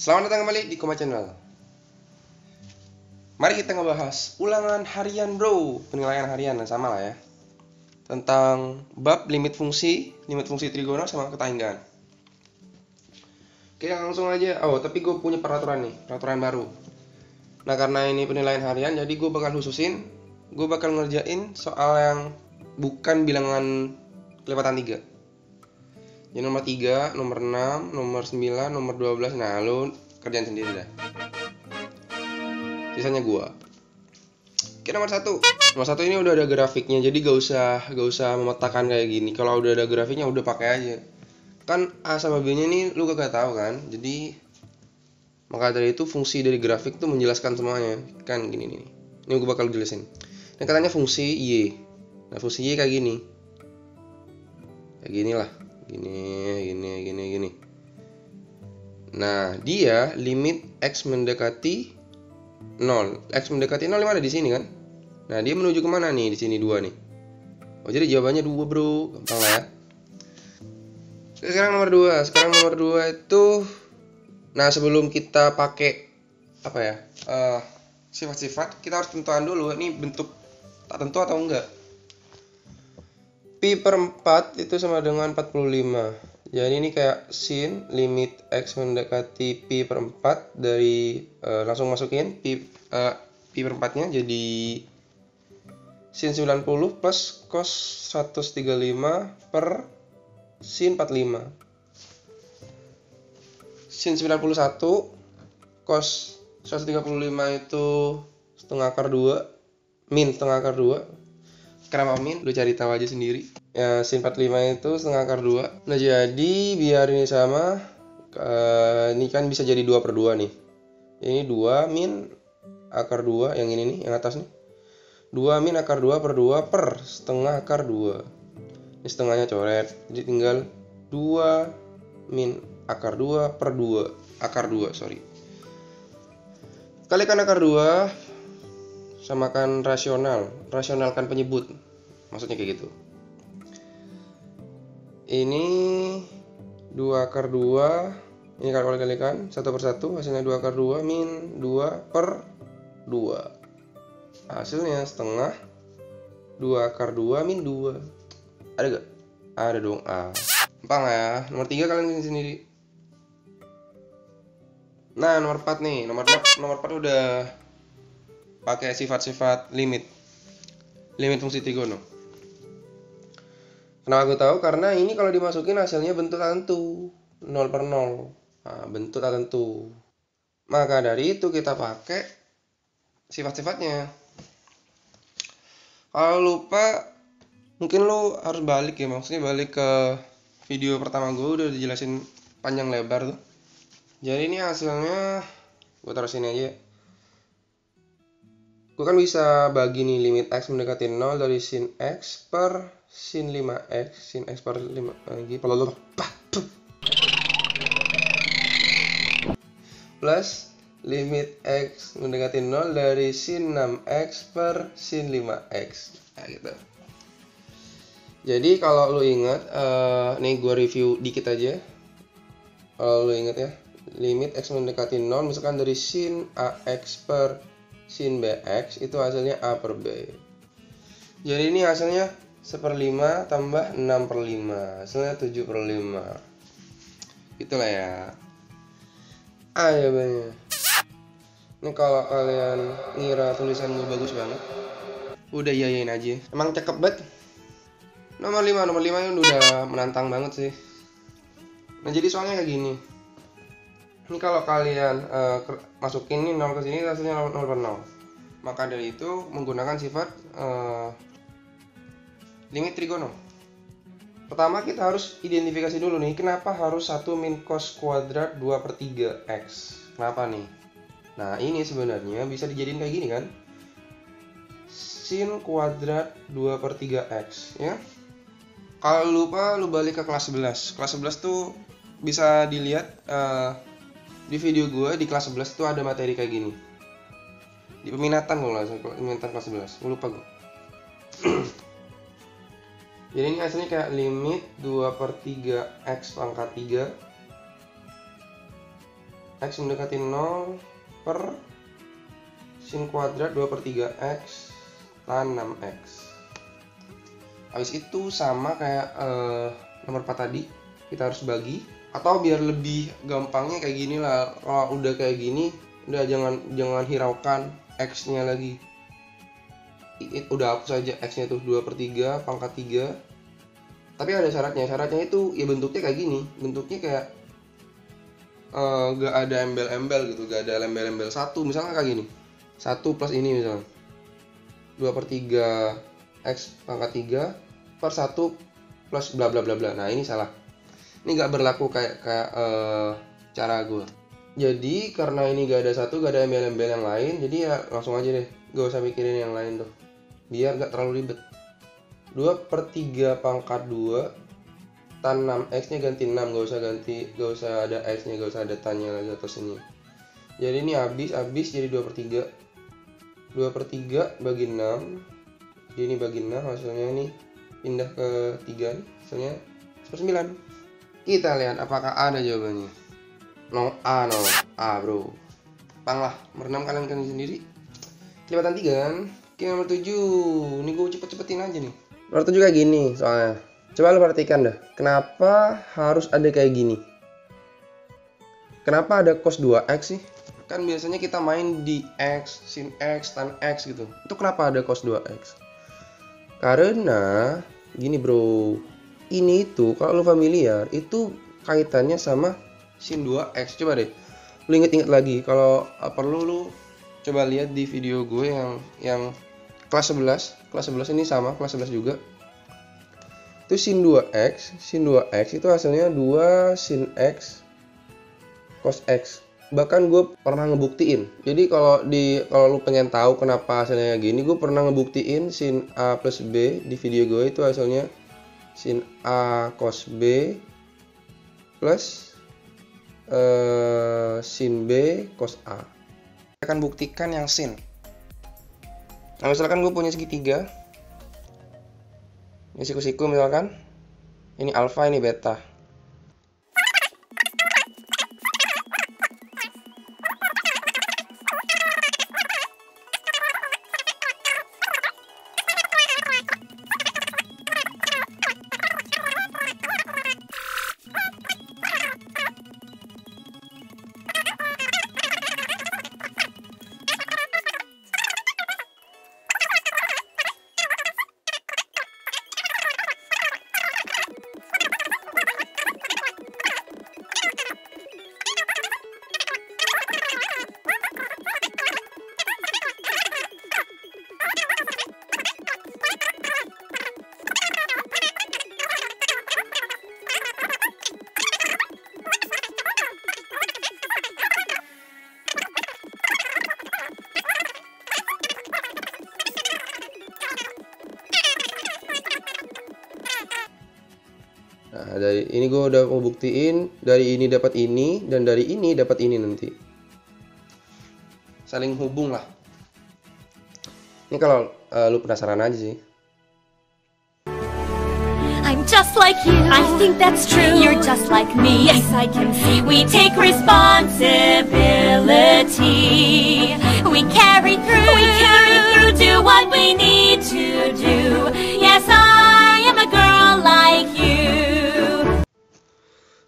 Selamat datang kembali di Koma Channel. Mari kita ngebahas ulangan harian bro. Penilaian harian, sama lah ya. Tentang bab limit fungsi trigono sama ketanggaan. Oke, langsung aja. Oh, tapi gue punya peraturan nih, peraturan baru. Nah, karena ini penilaian harian, jadi gue bakal ngerjain soal yang bukan bilangan kelipatan 3. Jadi nomor 3, nomor 6, nomor 9, nomor 12. Nah, lu kerjain sendiri dah. Sisanya gua. Oke, nomor 1. Nomor 1 ini udah ada grafiknya. Jadi gak usah memetakan kayak gini. Kalau udah ada grafiknya udah pakai aja. Kan A sama B-nya ini lu gak tahu kan. Jadi maka dari itu fungsi dari grafik tuh menjelaskan semuanya. Kan gini nih. Ini gua bakal jelasin. Nah, katanya fungsi Y. Nah, fungsi Y kayak gini. Kayak gini lah. Gini. Nah, dia limit X mendekati 0. X mendekati 0 mana di sini kan? Nah, dia menuju kemana nih? Di sini 2 nih. Oh, jadi jawabannya 2 bro. Gampang lah ya. Sekarang nomor 2 itu, nah sebelum kita pakai apa ya, sifat-sifat, kita harus tentukan dulu ini bentuk tak tentu atau enggak. Pi per 4 itu sama dengan 45. Jadi ini kayak sin limit X mendekati Pi per 4 dari langsung masukin Pi per 4 nya jadi sin 90 plus cos 135 per sin 45. Sin 91 cos 135 itu setengah akar 2 min setengah akar 2. Kenapa min? Lu cari tahu aja sendiri. Ya, sin 45 itu setengah akar 2. Nah, jadi biar ini sama, ini kan bisa jadi 2 per 2 nih. Ini 2 min akar 2, yang ini nih, yang atas nih. 2 min akar 2 per 2 per setengah akar 2. Ini setengahnya coret. Jadi tinggal 2 min akar 2 per 2. Akar 2, sorry. Kalikan akar 2, samakan rasionalkan penyebut, maksudnya kayak gitu. Ini 2 akar 2, ini kalau kalikan 1 per 1, hasilnya 2 akar 2 min 2 per 2. Hasilnya setengah 2 akar 2 min 2. Ada gak? Ada dong. Gampang ya. Nomor 3 kalian bikin sendiri. Nah, nomor 4 nih. Nomor 4 udah pakai sifat-sifat limit fungsi trigono. Kenapa gue tahu? Karena ini kalau dimasukin hasilnya bentuk tak tentu, 0 per 0. Nah, bentuk tak tentu. Maka dari itu kita pakai sifat-sifatnya. Kalau lupa, mungkin lo harus balik ya, maksudnya balik ke video pertama gue udah dijelasin panjang lebar tuh. Jadi ini hasilnya gue taruh sini aja. Gue kan bisa bagi nih limit X mendekati 0 dari sin X per sin 5X. Sin X per 5 lagi plus limit X mendekati 0 dari sin 6X per sin 5X. Nah gitu. Jadi kalau lo ingat, nih gue review dikit aja. Kalau lo ingat ya, limit X mendekati 0 misalkan dari sin AX per sin BX itu hasilnya A per B. Jadi ini hasilnya 1/5 tambah 6 per 5, hasilnya 7 per 5. Itulah ya. Jawabannya. Ini kalau kalian ngira tulisan gue bagus banget, udah iyain aja. Emang cakep banget. Nomor 5 ini udah menantang banget sih. Nah, jadi soalnya kayak gini. Ini kalau kalian masukin ini 0 ke sini hasilnya 0 per 0. Maka dari itu menggunakan sifat limit trigono. Pertama kita harus identifikasi dulu nih, kenapa harus 1 min cos kuadrat 2 per 3 X. Kenapa nih? Nah, ini sebenarnya bisa dijadiin kayak gini kan. Sin kuadrat 2 per 3 X ya. Kalau lupa lu balik ke kelas 11. Kelas 11 tuh bisa dilihat di video gue di kelas 11 itu ada materi kayak gini. Di peminatan peminatan kelas 11. Gue lupa gue. Jadi ini hasilnya kayak limit 2 per 3 X pangkat 3 X mendekati 0 per sin kuadrat 2 per 3x tan 6x. Habis itu sama kayak nomor 4 tadi, kita harus bagi. Atau biar lebih gampangnya kayak gini lah, kalau udah kayak gini udah jangan hiraukan x nya lagi. Udah hapus aja x nya tuh 2 per 3 pangkat 3. Tapi ada syaratnya itu ya bentuknya kayak gini, bentuknya kayak gak ada embel-embel gitu, gak ada embel-embel satu, misalnya kayak gini 1 plus ini misalnya 2 per 3 x pangkat 3 per 1 plus bla bla bla bla. Nah ini salah, ini gak berlaku kayak cara gue. Jadi karena ini gak ada satu, gak ada embel-embel yang lain, jadi ya langsung aja deh, gak usah mikirin yang lain tuh, biar gak terlalu ribet. 2 per 3 pangkat 2 tan 6x nya ganti 6, gak usah ada x nya, gak usah ada tan nya lagi atau sini. Jadi ini habis jadi 2 per 3 2 per 3 bagi 6, jadi ini bagi 6, hasilnya ini pindah ke 3 nih, hasilnya 9. Kita lihat apakah ada jawabannya. No A bro, pang lah, nomor 6 kalian kan sendiri, kelihatan 3 kan. Oke, nomor 7, ini gue cepet-cepetin aja nih. Nomor 7 kayak gini soalnya. Coba lu perhatikan dah, kenapa harus ada kayak gini? Kenapa ada cos 2x sih? Kan biasanya kita main di x, sin x, tan x gitu. Itu kenapa ada cos 2x? Karena gini bro, ini itu kalau lu familiar itu kaitannya sama sin 2x. Coba deh lu inget-inget lagi, kalau perlu lu coba lihat di video gue yang kelas 11 ini sama, kelas 11 juga. Itu sin 2x itu hasilnya 2 sin x cos x. Bahkan gue pernah ngebuktiin. Jadi kalau lu pengen tahu kenapa hasilnya gini, gue pernah ngebuktiin sin a plus b di video gue itu hasilnya sin a cos b plus sin b cos a. Saya akan buktikan yang sin. Nah misalkan gue punya segitiga, ini siku-siku misalkan, ini alfa, ini beta. Nah, dari ini gue udah mau buktiin, dari ini dapat ini dan dari ini dapat ini nanti. Saling hubung lah. Ini kalau lu penasaran aja sih. I'm just like you. I think that's true. You're just like me. Yes, I can see. We take responsibility. We carry through. Do what we need to do. Yes, I am a girl like you.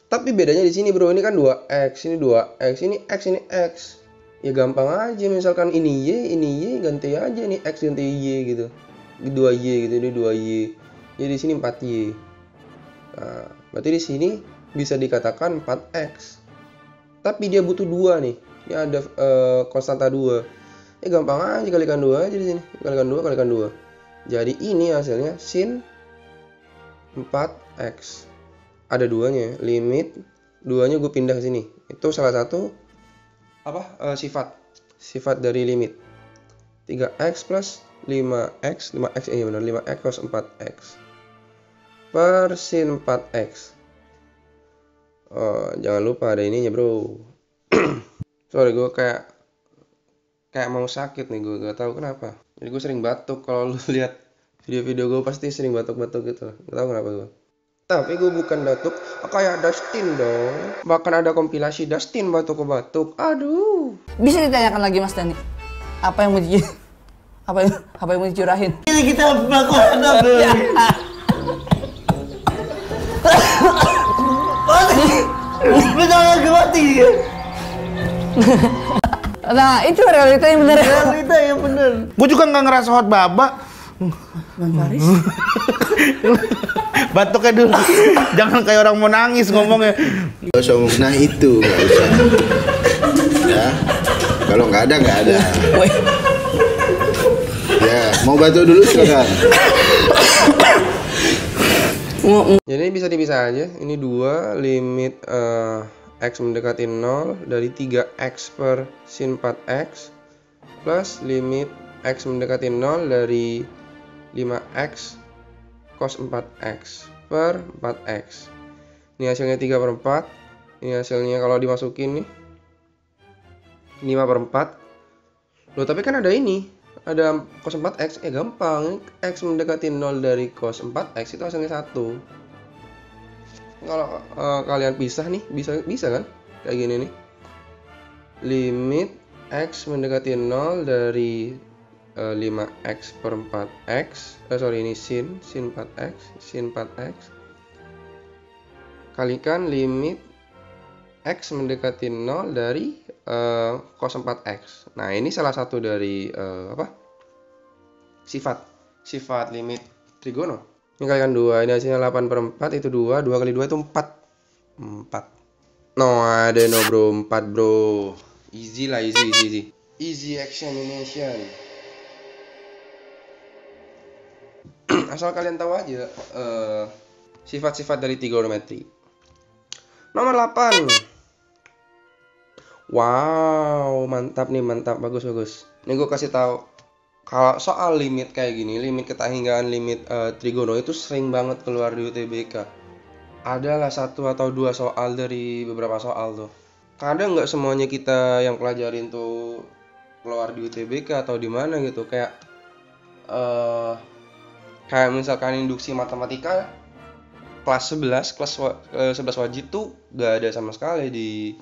Tapi bedanya di sini bro, ini kan 2x, ini 2x, ini x, ini x. Ya gampang aja, misalkan ini y, ganti aja nih x ganti y gitu. 2y gitu, ini 2y. Jadi di sini 4y. Nah, berarti di sini bisa dikatakan 4x. Tapi dia butuh 2 nih. Ini ada konstanta 2. Ya gampang aja, kalikan 2 aja di sini. Kalikan 2, kalikan 2. Jadi ini hasilnya sin 4x. Ada 2-nya, limit 2-nya gue pindah ke sini. Itu salah satu sifat dari limit. 3x plus 5x ya benar, 5x plus 4x per sin 4x. Oh, jangan lupa ada ininya bro. Sorry, gue kayak mau sakit nih, gue gak tahu kenapa. Jadi gue sering batuk. Kalau lu lihat video-video gue pasti sering batuk-batuk gitu, gak tahu kenapa gue. Tapi gue bukan batuk kayak Dustin dong. Bahkan ada kompilasi Dustin batuk-batuk. Aduh. Bisa ditanyakan lagi Mas Dani, apa yang mau apa yang mau dicurahin? Ini kita melakukan apa? Lu jangan mati ya. Nah itu realita yang benar. Realita yang benar. Gue juga nggak ngerasa hot baba. Bang Faris. Batuknya dulu. Jangan kayak orang mau nangis ngomongnya. Gak usah ngomong, nah itu gak usah. Ya, kalau nggak ada. Woi. Ya, mau batuk dulu silakan. Jadi bisa dipisah aja. Ini 2 limit X mendekati 0 dari 3X per sin 4X plus limit X mendekati 0 dari 5X cos 4X per 4X. Ini hasilnya 3/4. Ini hasilnya kalau dimasukin nih 5/4. Loh tapi kan ada ini, ada cos 4X. Gampang, X mendekati 0 dari cos 4X itu hasilnya 1. Kalau kalian pisah nih, bisa kan? Kayak gini nih. Limit X mendekati 0 dari 5X per 4X. Ini sin 4X kalikan limit X mendekati 0 dari cos 4X. Nah ini salah satu dari sifat limit trigono. Ini kalikan 2, ini hasilnya 8/4, itu 2 kali 2 itu 4. No ada no bro, 4 bro. Easy lah, easy. Easy examination. Asal kalian tahu aja sifat-sifat dari trigonometri. Nomor 8. Wow, mantap nih, bagus. Ini gue kasih tahu. Kalau soal limit kayak gini, limit ketahinggaan, limit trigono itu sering banget keluar di UTBK. Adalah 1 atau 2 soal dari beberapa soal tuh. Kadang nggak semuanya kita yang pelajarin tuh keluar di UTBK atau di mana gitu. Kayak misalkan induksi matematika kelas 11 wajib tuh nggak ada sama sekali di.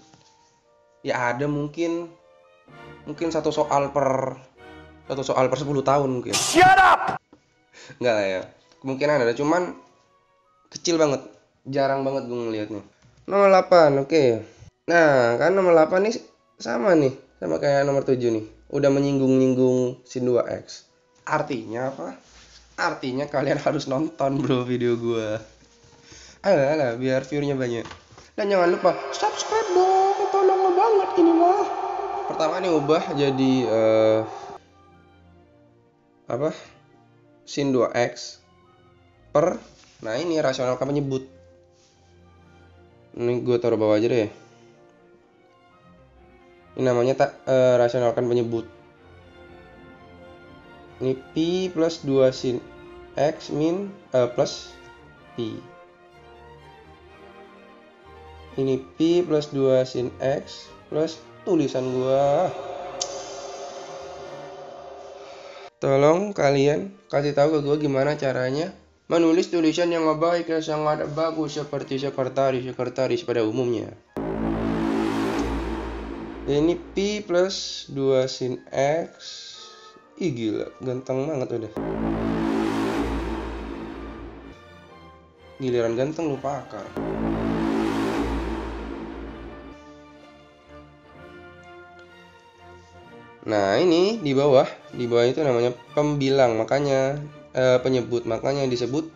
Ya ada mungkin satu soal per 10 tahun mungkin. Shut up. Enggak lah ya. Kemungkinan ada, cuman kecil banget. Jarang banget gue ngeliatnya. Nomor 8, oke. Nah, kan nomor 8 nih sama kayak nomor 7 nih. Udah menyinggung-nyinggung sin 2x. Artinya apa? Artinya kalian harus nonton bro video gue. Alah, biar view-nya banyak. Dan jangan lupa subscribe dong. Tolong banget ini mah. Pertama nih ubah jadi sin 2x per, nah ini rasionalkan penyebut. Ini gue taruh bawah aja deh. Ini namanya rasionalkan penyebut. Ini pi plus 2 sin x min plus pi. Ini pi plus 2 sin x plus tulisan gua. Tolong kalian kasih tahu ke gue gimana caranya menulis tulisan yang baik dan sangat bagus seperti sekretaris pada umumnya. Ini pi plus 2 sin x. Ih gila, ganteng banget udah. Giliran ganteng lupa akar. Nah ini di bawah itu namanya pembilang, makanya penyebut, makanya disebut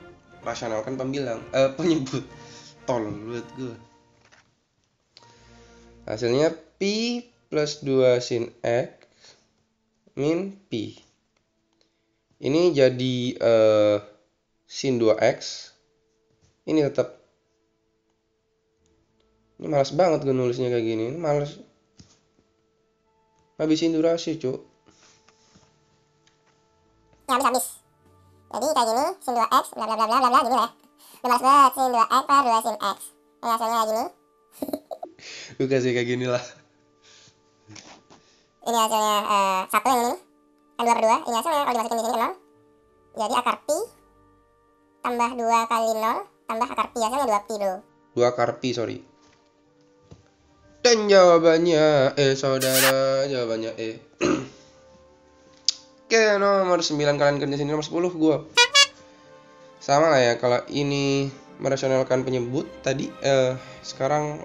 rasionalkan pembilang, penyebut. Tolol buat gue. Hasilnya pi plus 2 sin x min pi. Ini jadi sin 2x. Ini tetap. Ini malas banget gue nulisnya kayak gini. Ini malas. Habisin durasi, cuk. Ya habis. Jadi kayak gini, sin 2x bla bla bla bla bla gini lah. Udah males banget, sin 2x per 2 sin x. Ini hasilnya kayak gini. Gue kasih kayak gini lah. Ini hasilnya 1 yang ini. Kan 2 per 2. Ini hasilnya kalau dimasukin di sini ke 0. Jadi akar pi tambah 2 kali 0 tambah akar pi. Hasilnya 2 pi bro. 2 akar pi, sorry. Dan jawabannya saudara, jawabannya Oke, nomor 9 kalian kerja sini, nomor 10 gua. Sama lah ya, kalau ini merasionalkan penyebut tadi, sekarang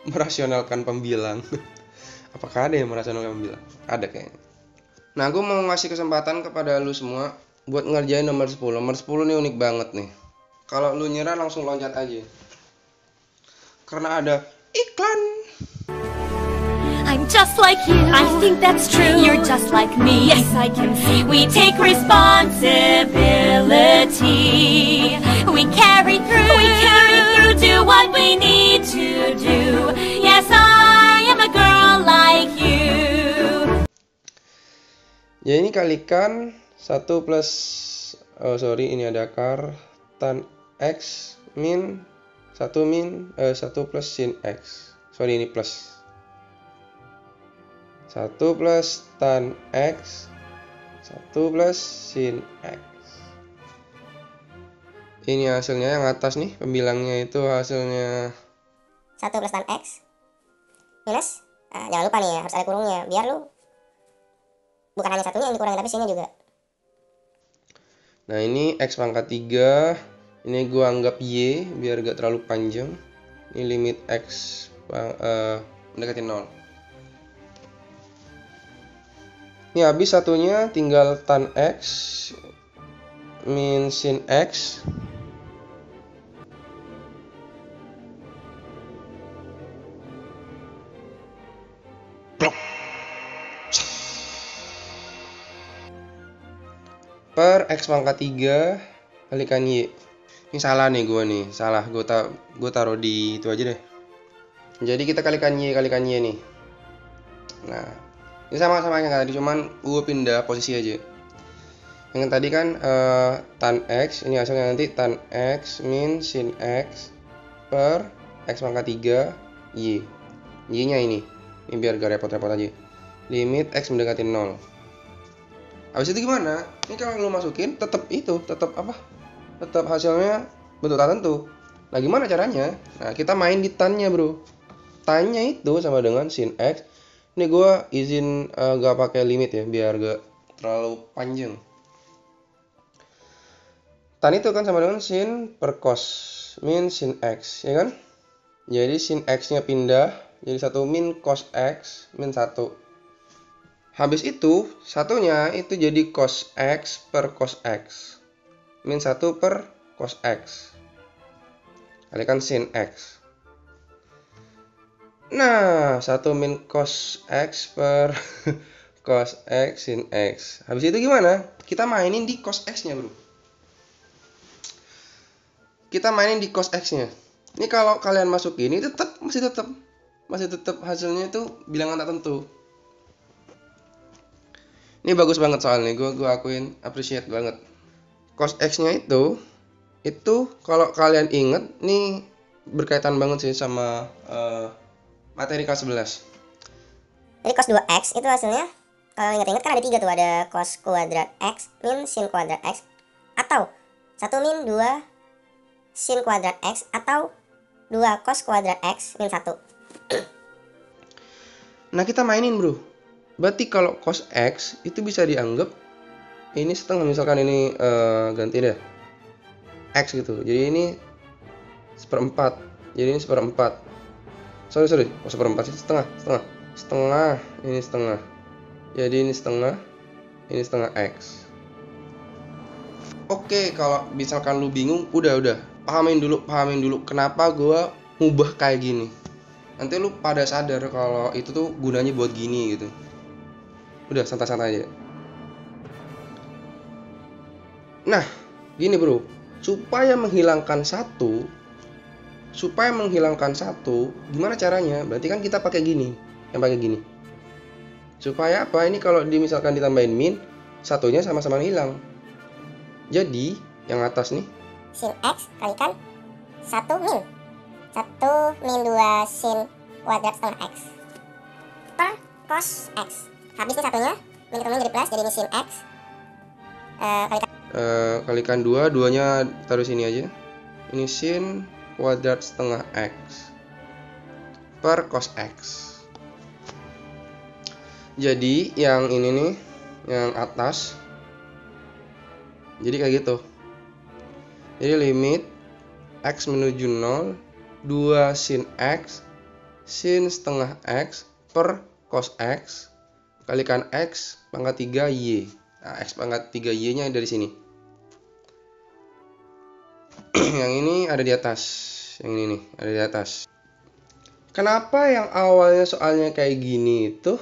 merasionalkan pembilang. Apakah ada yang merasionalkan pembilang? Ada kayaknya. Nah, gue mau ngasih kesempatan kepada lu semua buat ngerjain nomor 10. Nomor 10 nih unik banget nih. Kalau lu nyerah langsung loncat aja. Karena ada iklan. I'm just like you. I think that's true. You're just like me. Yes, I can see. We take responsibility. We carry through. We carry through. Do what we need to do. Yes, I am a girl like you. Ya ini kalikan 1 plus ini ada akar tan x min 1 plus sin x. Sorry, ini plus 1 plus tan x 1 plus sin x. Ini hasilnya yang atas nih, pembilangnya itu hasilnya 1 plus tan x minus, jangan lupa nih ya, harus ada kurungnya biar lu bukan hanya satunya yang dikurangi tapi sinnya juga. Nah ini x pangkat 3. Ini gua anggap y biar gak terlalu panjang. Ini limit x mendekati 0. Ini habis satunya, tinggal tan x min sin x. Per x pangkat 3 kalikan y. Ini salah nih gue nih, salah. Gue taruh di itu aja deh. Jadi kita kalikan y nih. Nah, ini sama-sama yang tadi, cuman gue pindah posisi aja. Yang tadi kan tan x, ini hasilnya nanti tan x min sin x per x pangkat 3 y. Y-nya ini biar gak repot-repot aja. Limit x mendekati 0. Habis itu gimana? Ini kalau lu masukin tetap hasilnya bentuk tak tentu. Nah, gimana caranya? Nah, kita main di tan-nya, bro. Tan-nya itu sama dengan sin x. Ini gua izin gak pakai limit ya, biar gak terlalu panjang. Tan itu kan sama dengan sin per cos min sin x, ya kan? Jadi sin x-nya pindah jadi 1 min cos x min 1. Habis itu, satunya itu jadi cos x per cos x. Min 1 per cos x. Kalikan sin x. Nah, 1 min cos x per cos x sin x. Habis itu gimana? Kita mainin di cos x-nya, bro. Kita mainin di cos x-nya. Ini kalau kalian masukin, ini masih tetap hasilnya itu bilangan tak tentu. Ini bagus banget soalnya, gue akuin, appreciate banget. Cos x-nya itu kalau kalian inget, nih berkaitan banget sih sama materi kelas 11. Jadi cos 2x itu hasilnya, kalau inget-inget kan ada 3 tuh, ada cos kuadrat x min sin kuadrat x, atau 1 min 2 sin kuadrat x, atau 2 cos kuadrat x min 1. Nah, kita mainin, bro. Berarti kalau cos x itu bisa dianggap ini setengah, misalkan ini ganti deh x gitu. Jadi ini 1/4. Jadi ini 1/4. Sorry. Oh, 1/4 itu setengah. Ini setengah. Jadi ini setengah x. Oke, kalau misalkan lu bingung, udah. Pahamin dulu kenapa gua ngubah kayak gini. Nanti lu pada sadar kalau itu tuh gunanya buat gini gitu. Udah, santai-santai aja. Nah, gini bro, supaya menghilangkan satu, gimana caranya? Berarti kan kita pakai gini, Supaya apa? Ini kalau misalkan ditambahin min, satunya sama-sama hilang. Jadi, yang atas nih, Sin x kalikan 1 min 2 sin kuadrat setengah x per cos x. Habis nih satunya, min ketemunya jadi plus, jadi ini sin x kalikan kalikan 2, 2-nya taruh sini aja. ini sin kuadrat setengah X per cos X. Jadi yang ini nih, yang atas, jadi kayak gitu. Jadi limit X menuju 0, 2 sin X, sin setengah X per cos X, kalikan X pangkat 3 Y. Nah, X pangkat 3 Y nya dari sini. Yang ini ada di atas, yang ini nih ada di atas. Kenapa yang awalnya soalnya kayak gini itu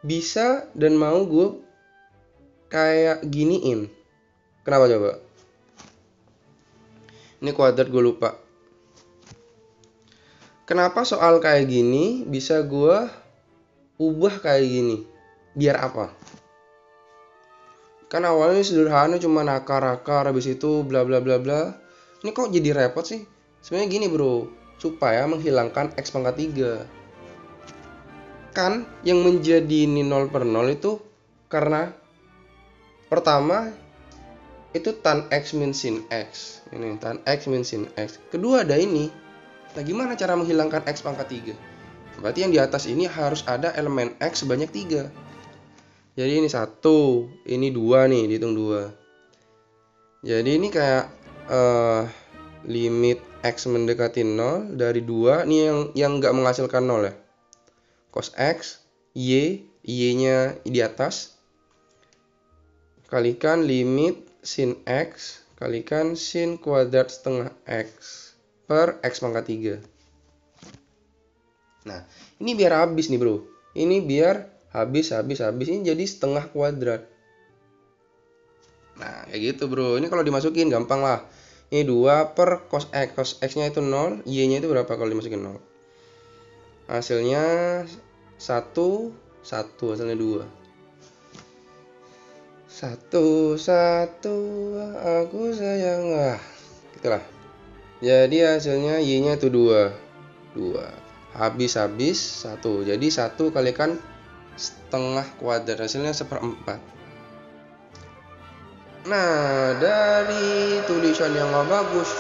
bisa dan mau gue kayak giniin? Kenapa coba? Ini kuadrat gue lupa. Kenapa soal kayak gini bisa gue ubah kayak gini? Biar apa? Kan awalnya sederhana, cuma akar-akar, habis itu bla bla bla bla. Ini kok jadi repot sih? Sebenarnya gini bro, supaya menghilangkan X pangkat 3. Kan yang menjadi ini 0 per 0 itu karena pertama itu tan X min sin X. Ini tan X min sin X. Kedua ada ini. Nah gimana cara menghilangkan X pangkat 3? Berarti yang di atas ini harus ada elemen X sebanyak 3. Jadi ini 1, ini 2 nih, dihitung 2. Jadi ini kayak limit X mendekati 0 dari 2. Ini yang nggak menghasilkan 0 ya. Cos X, Y, Y-nya di atas. Kalikan limit sin X, kalikan sin kuadrat setengah X per X pangkat 3. Nah, ini biar habis nih bro. Ini biar habis. Ini jadi setengah kuadrat. Nah, kayak gitu bro. Ini kalau dimasukin gampang lah. Ini 2 per cos X. Cos X-nya itu 0, Y-nya itu berapa kalau dimasukin 0? Hasilnya 1, hasilnya 2. 1, aku sayang. Gitulah. Jadi hasilnya Y-nya itu 2. Habis 1. Jadi 1 kalikan setengah kuadrat, hasilnya 1/4. Nah, dari tulisan yang gak bagus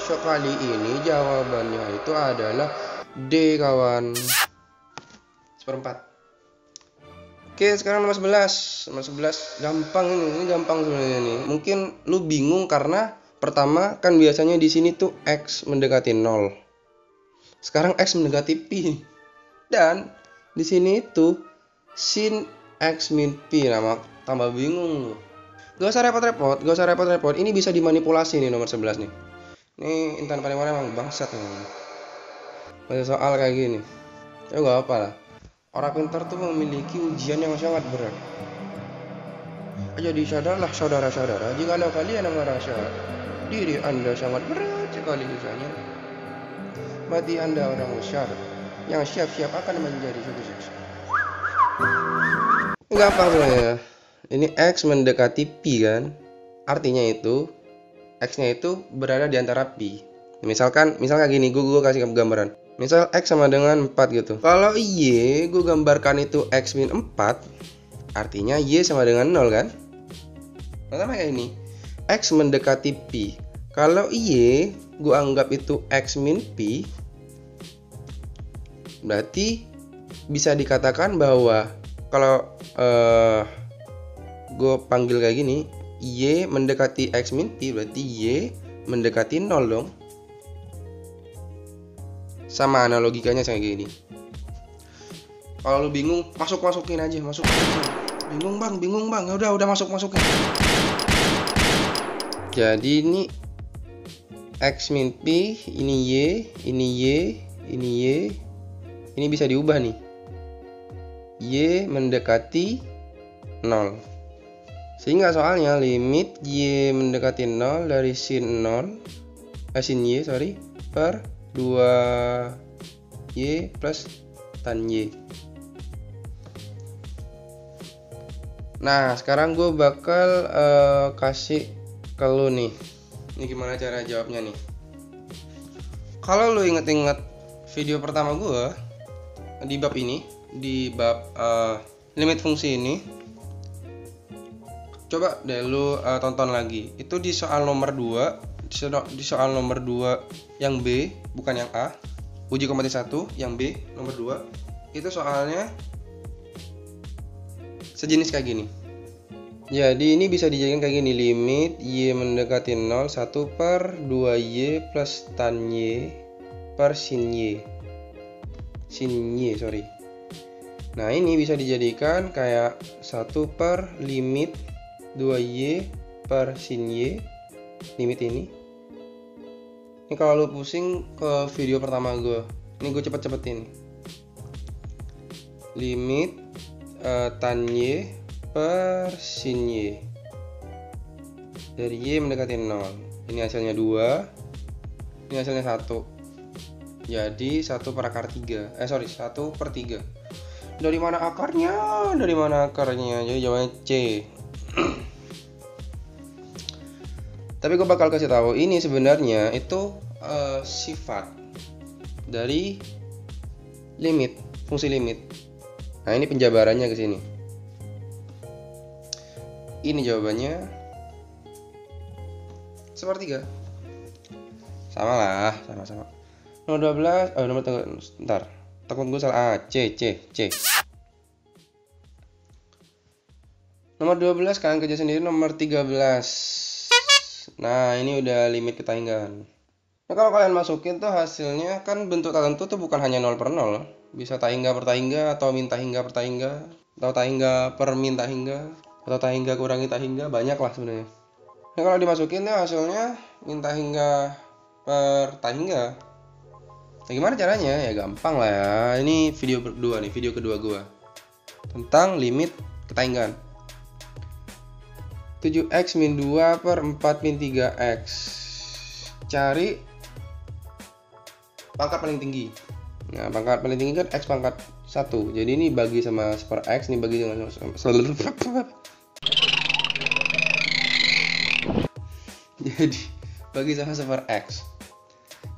sekali ini jawabannya itu adalah D kawan. 1/4. Oke, sekarang nomor 11. Nomor 11 gampang ini gampang sebenarnya nih. Mungkin lu bingung karena pertama kan biasanya di sini tuh X mendekati 0. Sekarang X mendekati Pi. Dan di sini itu sin X min Pi. Nah, tambah bingung lu. Gak usah repot-repot. Ini bisa dimanipulasi nih nomor 11 nih. Ini Intan Pariwara emang bangsat nih. Ada soal kayak gini. Ya gak apa lah. Orang pintar tuh memiliki ujian yang sangat berat. Jadi sadarlah saudara-saudara, jika kalian merasa diri Anda sangat berat sekali usahanya, berarti Anda orang besar yang siap-siap akan menjadi sukses. Gampang sebenarnya. Ini X mendekati Pi kan. Artinya itu X-nya itu berada di antara Pi. Misalkan gini, gue kasih gambaran. Misal X sama dengan 4 gitu. Kalau Y gue gambarkan itu X min 4, artinya Y sama dengan 0 kan. Pertama kayak ini, X mendekati Pi. Kalau Y gue anggap itu X min Pi, berarti bisa dikatakan bahwa kalau gue panggil kayak gini, Y mendekati X min Pi, berarti Y mendekati 0 dong. Sama analogikanya kayak gini. Kalau lu bingung, masukin aja. Bingung bang. Ya udah masukin. Jadi ini X min Pi, ini Y. Ini bisa diubah nih. Y mendekati 0. Sehingga soalnya limit Y mendekati 0 dari sin Y per 2Y plus tan Y. Nah, sekarang gue bakal kasih ke lu nih. Ini gimana cara jawabnya nih. Kalau lu inget-inget video pertama gue di bab ini, di bab limit fungsi ini, coba deh lu tonton lagi. Itu di soal nomor 2 di soal nomor 2 yang B, bukan yang A. Uji kompetisi 1 yang B nomor 2 itu soalnya sejenis kayak gini. Jadi ini bisa dijadikan kayak gini, limit y mendekati 0 1/2y plus tan y per sin y. Sorry. Nah ini bisa dijadikan kayak 1 per limit 2y per sin y, limit ini. Ini kalau lu pusing ke video pertama gue, ini gue cepet-cepetin. Limit tan y per sin y dari y mendekati 0. Ini hasilnya 2, ini hasilnya 1. Jadi 1 per akar 3. 1 per 3. Dari mana akarnya? Jadi jawabannya C. Tapi gue bakal kasih tahu ini sebenarnya itu sifat dari limit, fungsi limit. Nah ini penjabarannya ke sini. Ini jawabannya sepertiga. Sama. Nomor 12, nomor bentar. Takut gue salah. C. Nomor 12 kalian kerja sendiri. Nomor 13. Nah ini udah limit ketahinggaan. Nah kalau kalian masukin tuh hasilnya kan bentuk tertentu tuh bukan hanya 0 per 0. Bisa tahingga per tahingga, atau min tahingga per tahingga, atau tahingga per min tahingga, atau tahingga kurangi tahingga, banyak lah sebenarnya. Nah kalau dimasukin tuh hasilnya min tahingga per tahingga. Nah gimana caranya? Ya gampang lah ya. Ini video kedua nih, video kedua gua tentang limit ketahinggaan. 7x min 2 per 4 min 3x. Cari pangkat paling tinggi. Nah pangkat paling tinggi kan x pangkat 1. Jadi ini bagi sama 1 per x, ini bagi dengan jadi bagi sama 1 per x.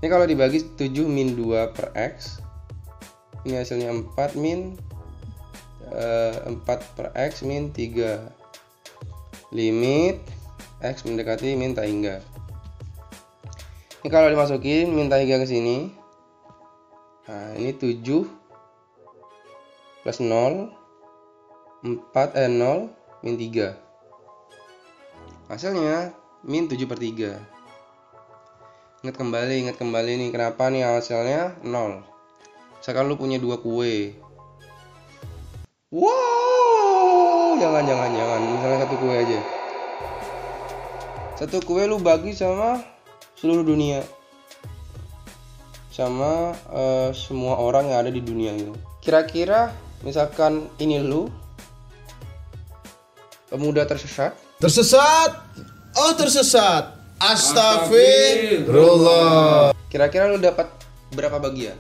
Ini kalau dibagi 7 min 2 per x, ini hasilnya 4 min 4 per x min 3. Limit x mendekati min tahingga. Ini kalau dimasukin min tahingga ke sini. Nah, ini 7 plus 0 0 min 3. Hasilnya min 7 per 3. Ingat kembali nih kenapa nih hasilnya 0. Misalkan lu punya 2 kue. Wow, jangan. Misalnya 1 kue aja. 1 kue lu bagi sama seluruh dunia. Sama semua orang yang ada di dunia itu. Kira-kira misalkan ini lu pemuda tersesat. Astagfirullah. Kira-kira lu dapat berapa bagian?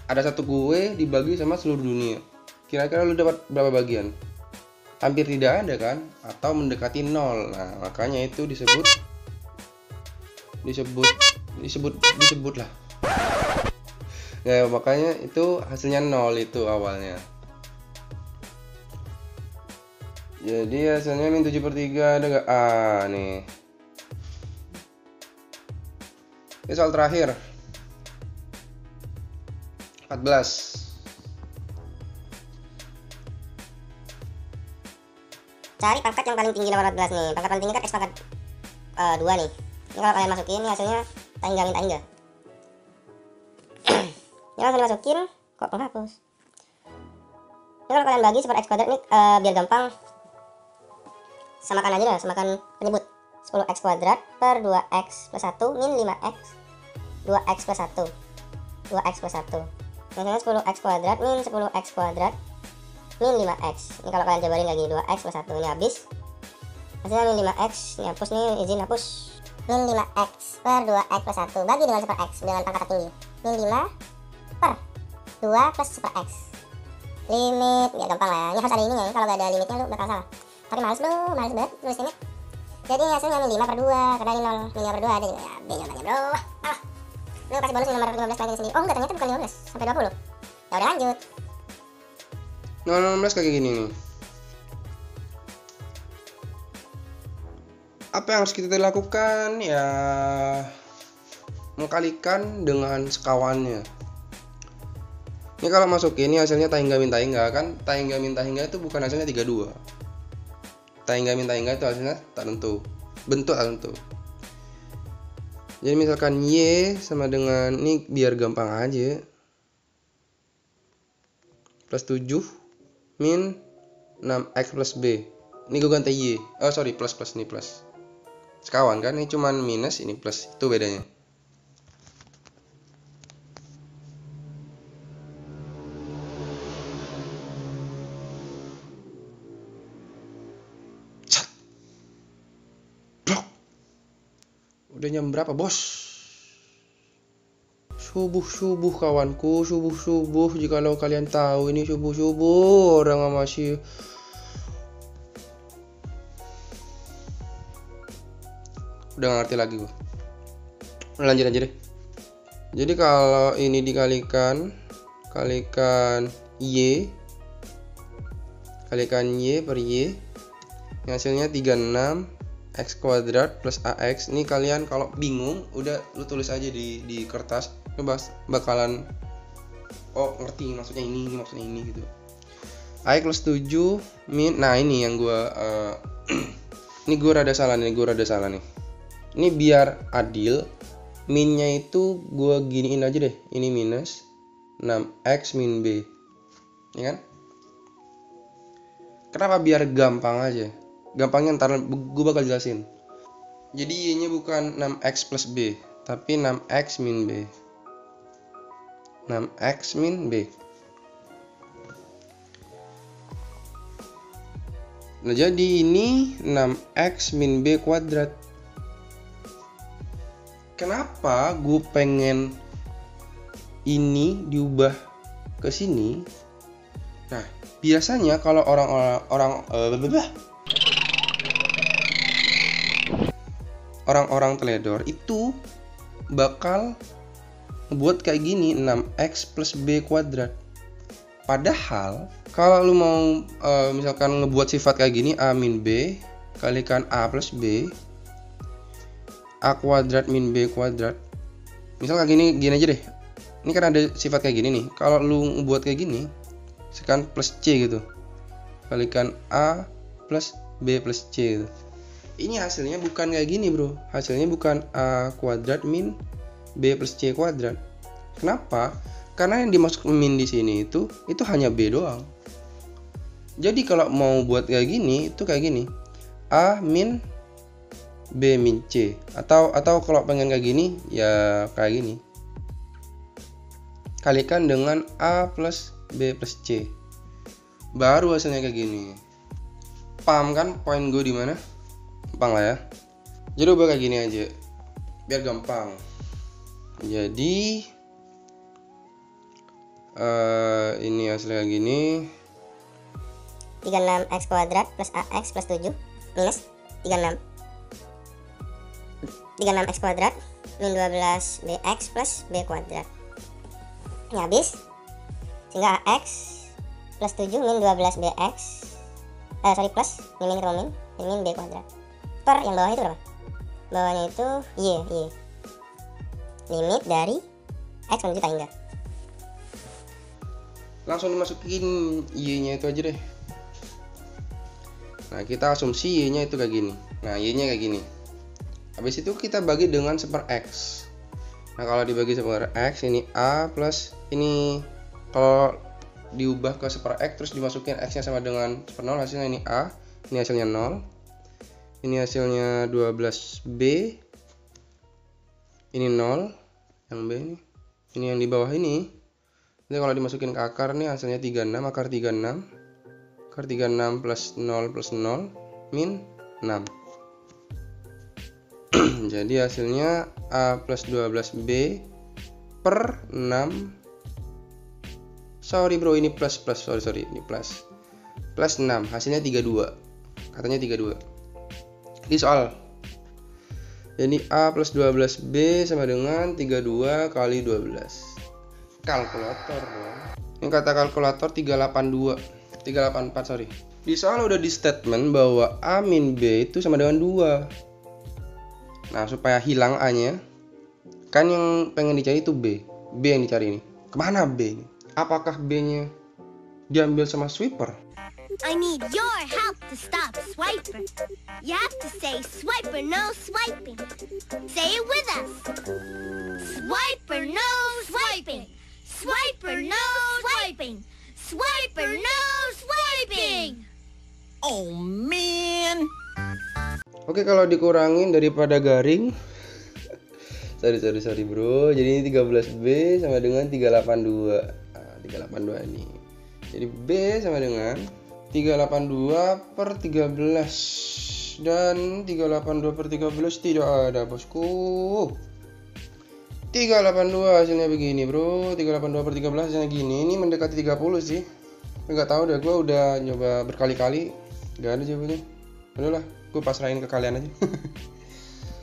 Ada 1 kue dibagi sama seluruh dunia. Kira-kira lu dapat berapa bagian? Hampir tidak ada kan? Atau mendekati 0. Nah, makanya itu disebut lah. Ya, makanya itu hasilnya 0 itu awalnya. Jadi hasilnya min 7 per 3 ada gak? Nih. Ini soal terakhir. 14. Cari pangkat yang paling tinggi nomor 14 nih. Pangkat paling tinggi kan x pangkat 2 nih. Ini kalau kalian masukin, ini hasilnya tahingga min tahingga. Ini langsung dimasukin, kok penghapus. Ini kalau kalian bagi 1 per x kuadrat, ini biar gampang, samakan aja dah, samakan penyebut. 10x kuadrat per 2x plus 1 min 5x 2x plus 1 2x plus 1. Misalnya 10x kuadrat min 10x kuadrat min 5x. Ini kalau kalian jabarin lagi 2x plus 1, ini habis. Hasilnya min 5x, ini hapus nih, izin hapus. Min 5x per 2x plus 1 bagi dengan 1 per x dengan pangkat tertinggi. Min 5 per 2 plus 1 per x. Limit, ya gampang lah. Ini harus ada ininya, kalau gak ada limitnya lu bakal salah. Tapi males banget tulis limit. Jadi hasilnya min 5 per 2, karena ini 0, min 5 per 2 ada juga. Ya, B jawabannya bro. Lu kasih bonus min nomor 15 kali sendiri. Oh enggak, ternyata bukan 15, sampai 20. Ya udah lanjut. Nomor 16 kayak gini nih. Apa yang harus kita lakukan? Ya mengkalikan dengan sekawannya. Ini kalau masuk ini hasilnya tahingga min tahingga kan. Tahingga min tahingga itu bukan hasilnya 32. Tahingga min tahingga itu hasilnya tak tentu. Bentuk tak tentu. Jadi misalkan Y sama dengan, ini biar gampang aja, plus 7 min 6X plus B. Ini gue ganti Y. Oh sorry, plus ini plus. Sekawan kan, ini cuman minus, ini plus. Itu bedanya. Udah jam berapa, bos? Subuh kawanku, subuh. Jikalau kalian tahu ini subuh orang masih udah gak ngerti lagi gua. Lanjut aja deh. Jadi kalau ini kalikan Y per Y, hasilnya 36 X kuadrat plus AX. Ini kalian kalau bingung udah lu tulis aja di kertas, lu bakalan ngerti maksudnya ini gitu. AX plus 7 min, nah ini yang gua ini gua rada salah nih. Ini biar adil, minnya itu gua giniin aja deh. Ini minus 6X min B. Ya kan? Kenapa? Biar gampang aja. Gampangnya ntar gue bakal jelasin. Jadi Y nya bukan 6X plus B, tapi 6X min B. 6X min B. Nah jadi ini 6X min B kuadrat. Kenapa gue pengen ini diubah ke sini? Nah biasanya kalau orang-orang teledor itu bakal ngebuat kayak gini, 6X plus B kuadrat. Padahal kalau lu mau misalkan ngebuat sifat kayak gini, A min B kalikan A plus B, A kuadrat min B kuadrat. Misal kayak gini aja deh. Ini kan ada sifat kayak gini nih. Kalau lu ngebuat kayak gini, sekarang plus C gitu, kalikan A plus B plus C gitu. Ini hasilnya bukan kayak gini bro. Hasilnya bukan A kuadrat min B plus C kuadrat. Kenapa? Karena yang dimaksud min di sini itu hanya B doang. Jadi kalau mau buat kayak gini, itu kayak gini, A min B min C. Atau kalau pengen kayak gini, ya kayak gini, kalikan dengan A plus B plus C. Baru hasilnya kayak gini. Paham kan poin gue di mana? Gampang lah ya. Jadi ubah kayak gini aja biar gampang. Jadi ini hasilnya kayak gini, 36X kuadrat plus AX plus 7 minus 36X kuadrat min 12BX plus B kuadrat. Ini habis, sehingga AX plus 7 min 12BX plus min ketemu min B kuadrat per yang bawah itu berapa? Bawahnya itu Y limit dari X menuju tahingga. Langsung dimasukin Y nya itu aja deh. Nah kita asumsi Y nya itu kayak gini. Nah Y nya kayak gini. Habis itu kita bagi dengan seper X. Nah kalau dibagi seper X, ini A plus ini, kalau diubah ke seper X terus dimasukin X nya sama dengan seper 0, hasilnya ini A, ini hasilnya 0, ini hasilnya 12B, ini 0 yang B ini yang di bawah ini. Jadi kalau dimasukin ke akar nih hasilnya 36, akar 36 plus 0 min 6. Jadi hasilnya A plus 12B per 6. Sorry bro, ini plus sorry ini plus 6, hasilnya 32, katanya 32 di soal. Jadi A plus 12B sama dengan 32 kali 12. Kalkulator bro. Ini kata kalkulator 384 sorry. Di soal udah di statement bahwa A min B itu sama dengan 2. Nah, supaya hilang A-nya, kan yang pengen dicari itu B. B yang dicari ini. Kemana B ini? Apakah B-nya diambil sama sweeper? I need your help to stop Swiper. You have to say Swiper, no swiping. Say it with us. Swiper, no swiping. Swiper, no swiping. Swiper, no swiping. Oh man. Oke, kalau dikurangin daripada garing. sorry bro. Jadi ini 13B sama dengan 382. Nah, 382 ini. Jadi B sama dengan 382 per 13. Dan 382 per 13 tidak ada, bosku. 382 hasilnya begini, bro. 382 per 13 hasilnya gini. Ini mendekati 30 sih. Enggak tahu deh, gue udah nyoba berkali-kali gak ada jawabannya. Udahlah, gue pasrahin ke kalian aja.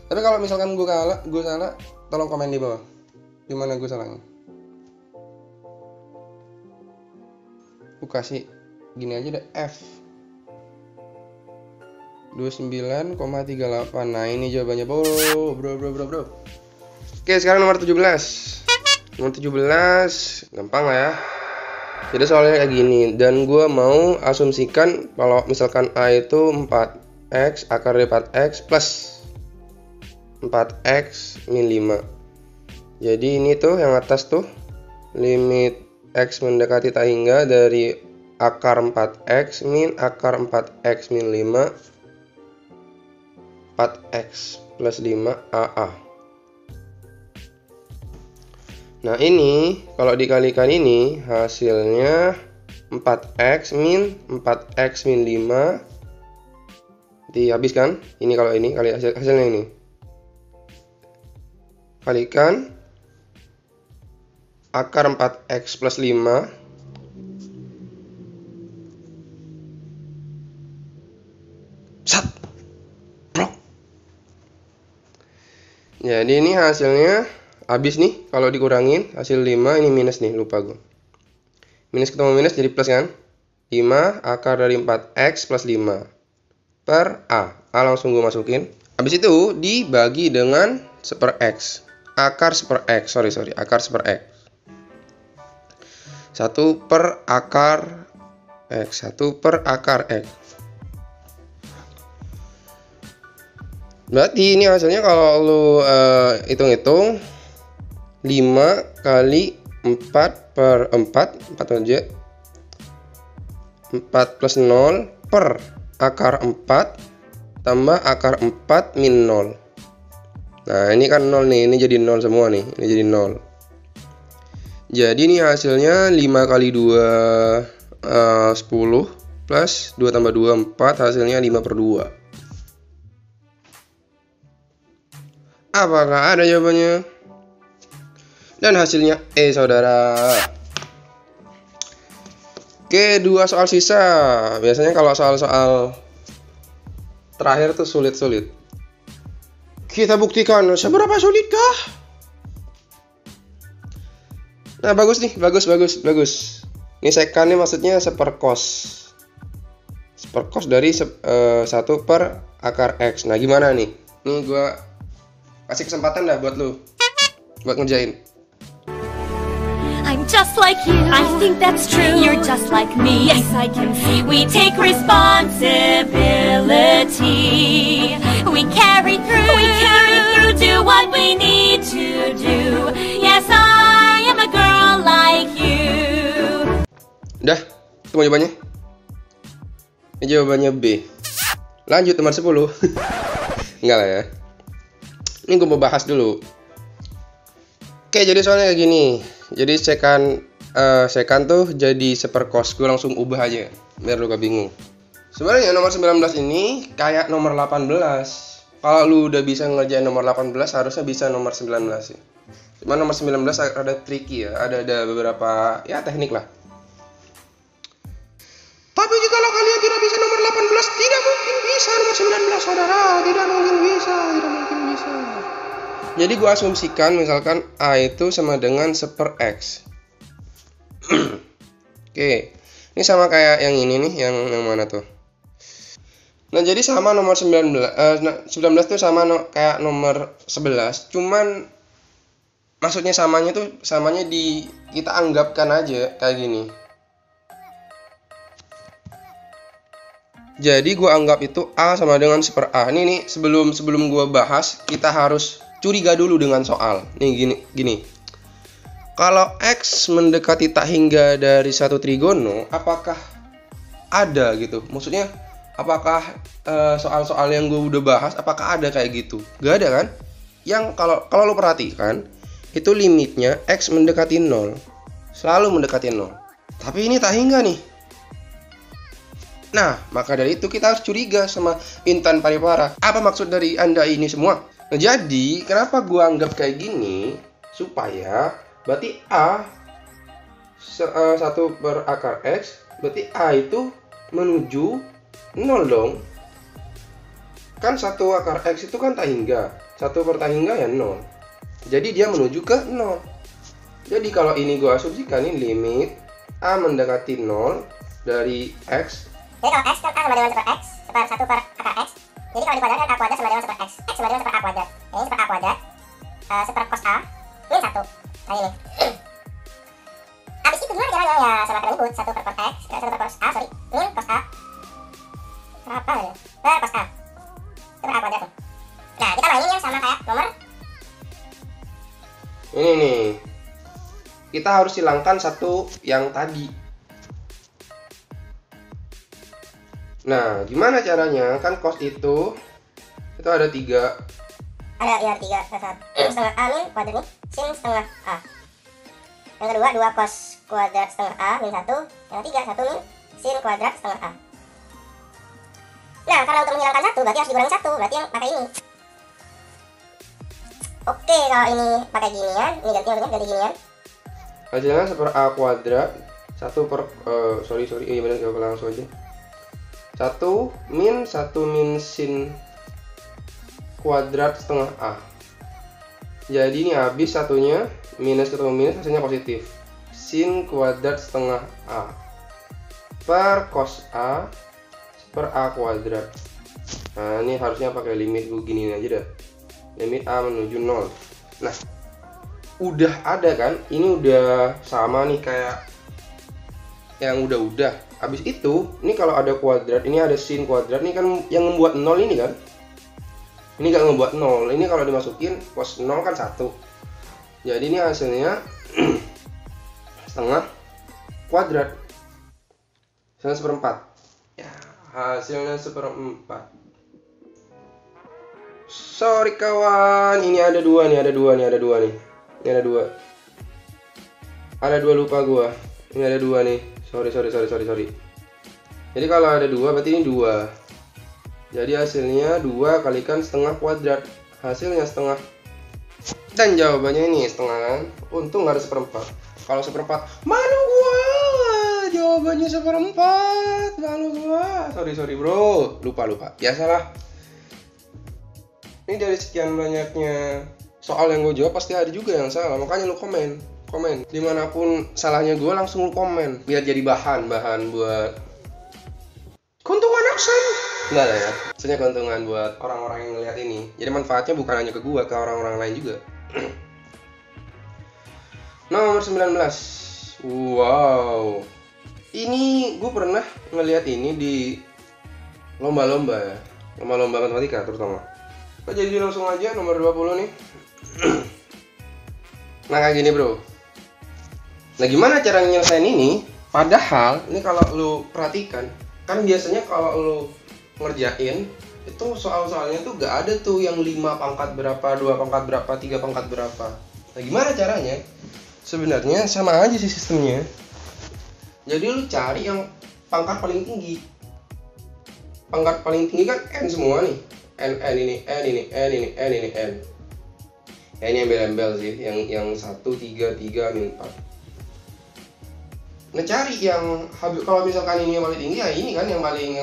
Tapi kalau misalkan gue salah, tolong komen di bawah gimana gue salahnya. Gue kasih gini aja deh, F 29,38. Nah ini jawabannya, bro. Oke, sekarang nomor 17. Nomor 17 gampang lah ya. Jadi soalnya kayak gini, dan gue mau asumsikan kalau misalkan A itu 4x akar dari 4x plus 4x min 5. Jadi ini tuh yang atas tuh limit x mendekati tak hingga dari akar 4x min akar 4x min 5 4x plus 5 AA. Nah ini kalau dikalikan ini hasilnya 4x min 4x min 5 dihabiskan. Ini kalau ini kali hasilnya ini kalikan akar 4x plus 5 sat blok. Jadi ini hasilnya habis nih kalau dikurangin hasil 5 ini minus nih, lupa gue. Minus ketemu minus jadi plus kan? 5 akar dari 4x plus 5 per A. A langsung gue masukin. Habis itu dibagi dengan seper x. Akar seper x, sorry, akar seper x. 1 per akar x, 1 per akar x. Berarti ini hasilnya kalau lu hitung-hitung 5 kali 4 per 4 aja 4 plus 0 per akar 4 tambah akar 4 min 0. Nah ini kan 0 nih, ini jadi 0 semua nih, ini jadi 0. Jadi ini hasilnya 5 kali 2 10 plus 2 tambah 2 4, hasilnya 5 per 2. Apakah ada jawabannya? Dan hasilnya E, saudara. Oke, 2 soal sisa. Biasanya kalau soal-soal terakhir tuh sulit-sulit. Kita buktikan seberapa sulitkah. Nah, bagus nih, bagus. Ini sekannya maksudnya seperkos. Seperkos dari 1 per akar x. Nah, gimana nih? Nih gua kasih kesempatan dah buat lu buat ngerjain. I'm just like you. I think that's true. You're just like me. Yes, I can see. We take responsibility. We carry through. Do what we need to do. Yes, I am a girl like you. Udah, itu mau jawabannya? Ini jawabannya B. Lanjut nomor 10. Enggak lah ya. Ini gue mau bahas dulu. Oke, jadi soalnya kayak gini. Jadi sekan tuh jadi seperkos. Gue langsung ubah aja biar lu gak bingung. Sebenarnya nomor 19 ini kayak nomor 18. Kalau lu udah bisa ngerjain nomor 18, harusnya bisa nomor 19 sih. Cuma nomor 19 ada tricky ya. Ada beberapa ya teknik lah. Tapi jikalau kalian tidak bisa nomor 18, tidak mungkin bisa nomor 19, saudara. Tidak mungkin bisa. Jadi gue asumsikan misalkan A itu sama dengan seper X. Oke, ini sama kayak yang ini nih, yang mana tuh? Nah, jadi sama nomor 19. 19 tuh sama kayak nomor 11. Cuman maksudnya samanya di kita anggapkan aja kayak gini. Jadi gua anggap itu A sama dengan 1/A. Ini nih sebelum gua bahas, kita harus curiga dulu dengan soal. Nih gini. Kalau X mendekati tak hingga dari satu trigono, apakah ada gitu? Maksudnya apakah soal-soal yang gue udah bahas apakah ada kayak gitu? Gak ada kan? Yang kalau lo perhatikan itu limitnya X mendekati 0, selalu mendekati 0. Tapi ini tak hingga nih. Nah, maka dari itu kita harus curiga sama Intan Paripara. Apa maksud dari Anda ini semua? Nah, jadi kenapa gue anggap kayak gini? Supaya berarti A 1/X, berarti A itu menuju 0 dong. Kan 1/X itu kan tak hingga, 1/tak hingga ya 0. Jadi dia menuju ke 0. Jadi kalau ini gue asumsikan ini limit A mendekati 0 dari X. Jadi kalau X kan A sama dengan 1/X, 1/X. Jadi kalau dikuadratkan A kuadrat sama dengan 1/X, X sama dengan 1/A kuadrat. Ini 1/A kuadrat, 1/cos A min 1. Nah ini. Habis itu gimana caranya ya? Sama kena nyebut 1/cos X, 1/cos A, min cos A. Apa ya? Cos A. 1/A kuadrat. Nah, kita mainin yang sama kayak nomor. Ini nih. Kita harus hilangkan satu yang tadi. Nah, gimana caranya? Kan cos itu ada 3. Ada ya 3 setengah A min kuadrat nih, sin setengah A. Yang kedua 2 cos kuadrat setengah A min 1. Yang ketiga 1 min sin kuadrat setengah A. Nah, karena untuk menghilangkan 1 berarti harus dikurangi 1, berarti yang pakai ini. Oke, kalau ini pakai ginian, ini ganti ginian. Hasilnya 1/A kuadrat, 1 iya benar, coba langsung aja. 1 min sin kuadrat setengah A. Jadi ini habis satunya, minus ketemu minus, hasilnya positif. Sin kuadrat setengah A per cos A per A kuadrat. Nah, ini harusnya pakai limit begini aja dah. Limit A menuju 0. Nah, udah ada kan? Ini udah sama nih kayak yang udah. Habis itu, ini kalau ada kuadrat, ini ada sin kuadrat, ini kan yang membuat 0 ini kan? Ini gak membuat 0. Ini kalau dimasukin cos 0 kan 1. Jadi ini hasilnya setengah kuadrat. Hasilnya 1/4. Ya, hasilnya 1/4. Sorry kawan, ini ada 2 nih. Ini ada 2. Ada 2 lupa gua. Ini ada 2 nih. Sorry. Jadi kalau ada 2 berarti ini 2. Jadi hasilnya 2 kalikan setengah kuadrat. Hasilnya setengah. Dan jawabannya ini setengah kan. Untung ada 1/4. Kalau 1/4, malu gua. Jawabannya 1/4. Malu gua. Sorry bro. Lupa. Biasalah. Ini dari sekian banyaknya soal yang gue jawab pasti ada juga yang salah. Makanya lu komen. Dimanapun salahnya gue langsung lu komen. Biar jadi bahan buat keuntungan aksen. Enggak lah ya. Maksudnya keuntungan buat orang-orang yang ngeliat ini. Jadi manfaatnya bukan hanya ke gue, ke orang-orang lain juga. Nomor 19. Wow. Ini gue pernah ngeliat ini di lomba-lomba ya. Lomba-lomba matematika terutama. Jadi langsung aja nomor 20 nih. Nah kayak gini bro. Nah gimana cara nyelesain ini? Padahal ini kalau lu perhatikan, kan biasanya kalau lu ngerjain itu soal-soalnya tuh gak ada tuh yang 5 pangkat berapa, 2 pangkat berapa, 3 pangkat berapa. Nah gimana caranya? Sebenarnya sama aja sih sistemnya. Jadi lu cari yang pangkat paling tinggi. Pangkat paling tinggi kan N semua nih. N ini. Ya ini embel-embel sih, yang 1, 3, min 4. Nah cari yang kalau misalkan ini yang paling tinggi ya ini kan yang paling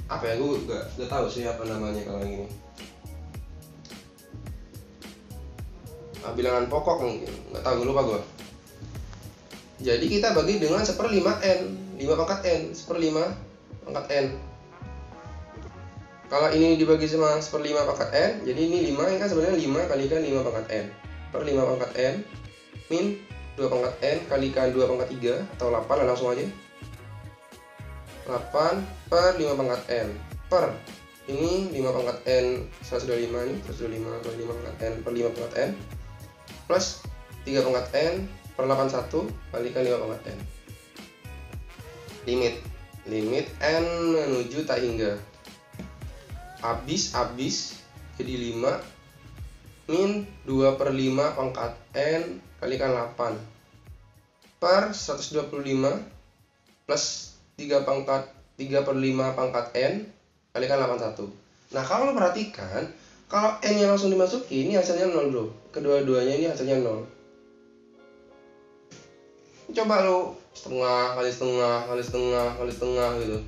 apa ya, gue gak tahu sih apa namanya kalau yang ini. Bilangan pokok mungkin, nggak tahu, lupa gue. Jadi kita bagi dengan 1/5 N, 5 pangkat N, 1/5 pangkat N. Kalau ini dibagi sama 1/5 pangkat n, jadi ini 5, ini kan sebenarnya 5 kalikan 5 pangkat n per 5 pangkat n min 2 pangkat n kalikan 2 pangkat 3 atau 8 lah, langsung aja 8 per 5 pangkat n per ini 5 pangkat n 125 nih, 125 per 5 pangkat n per 5 pangkat n plus 3 pangkat n per 81 kalikan 5 pangkat n. Limit n menuju tak hingga. Habis jadi 5 min 2 per 5 pangkat n kalikan 8 per 125 plus 3 per 5 pangkat n kalikan 81. Nah, kalau lo perhatikan, kalau n nya langsung dimasuki, ini hasilnya 0 bro. Kedua-duanya ini hasilnya 0. Coba lo setengah kali setengah kali setengah kali setengah gitu,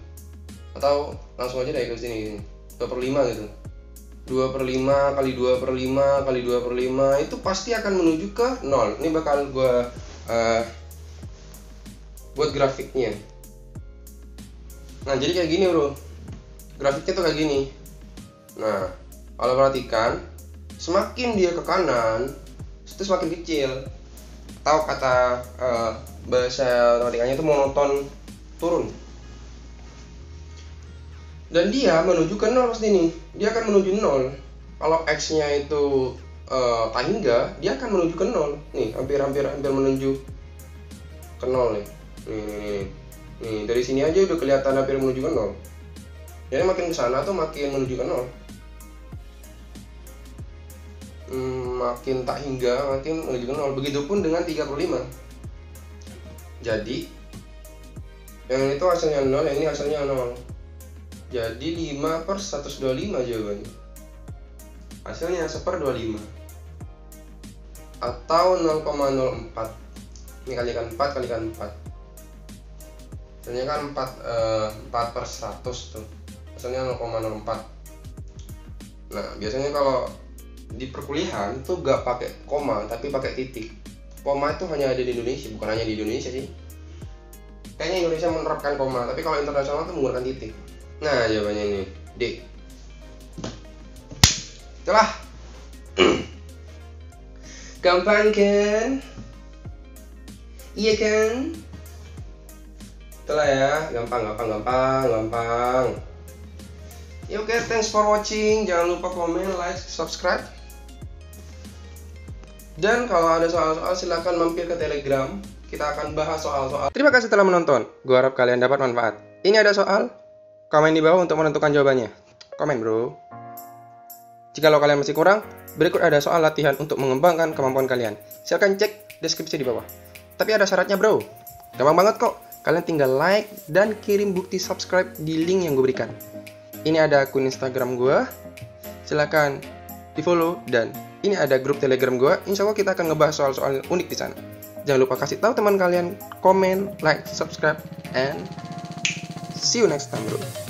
atau langsung aja dari ke sini 2 per 5 gitu. 2 per 5 kali 2 per 5 kali 2 per 5 itu pasti akan menuju ke 0. Ini bakal gua buat grafiknya. Nah, jadi kayak gini bro, grafiknya tuh kayak gini. Nah, kalau perhatikan, semakin dia ke kanan itu semakin kecil. Tahu kata bahasa matematikanya itu monoton turun. Dan dia menuju ke 0 pasti nih. Dia akan menuju 0. Kalau x-nya itu tak hingga, dia akan menuju ke 0. Nih, hampir menuju ke 0 nih. Nih, dari sini aja udah kelihatan hampir menuju ke 0. Jadi makin ke sana tuh makin menuju ke 0. Makin tak hingga makin menuju ke 0. Begitupun dengan 3 per 5. Jadi yang itu hasilnya 0, yang ini hasilnya 0. Jadi 5 per 125 jawabannya. Hasilnya 1/25 atau 0,04. Ini kalikan 4 kalikan 4. Hasilnya kan 4 per 100 tuh. Hasilnya 0,04. Nah, biasanya kalau di perkuliahan tuh gak pakai koma tapi pakai titik. Koma itu hanya ada di Indonesia, bukan hanya di Indonesia sih. Kayaknya Indonesia menerapkan koma, tapi kalau internasional tuh menggunakan titik. Nah, jawabannya ini D. Itulah. Gampang kan? Iya kan? Itulah ya, gampang. Ya oke, thanks for watching. Jangan lupa komen, like, subscribe. Dan kalau ada soal-soal silahkan mampir ke Telegram. Kita akan bahas soal-soal. Terima kasih telah menonton. Gua harap kalian dapat manfaat. Ini ada soal. Komen di bawah untuk menentukan jawabannya. Komen bro. Jika kalian masih kurang, berikut ada soal latihan untuk mengembangkan kemampuan kalian. Silahkan cek deskripsi di bawah. Tapi ada syaratnya bro. Gampang banget kok. Kalian tinggal like dan kirim bukti subscribe di link yang gue berikan. Ini ada akun Instagram gue. Silahkan di follow, dan ini ada grup Telegram gue. Insya Allah kita akan ngebahas soal-soal unik di sana. Jangan lupa kasih tahu teman kalian, komen, like, subscribe, and see you next time bro.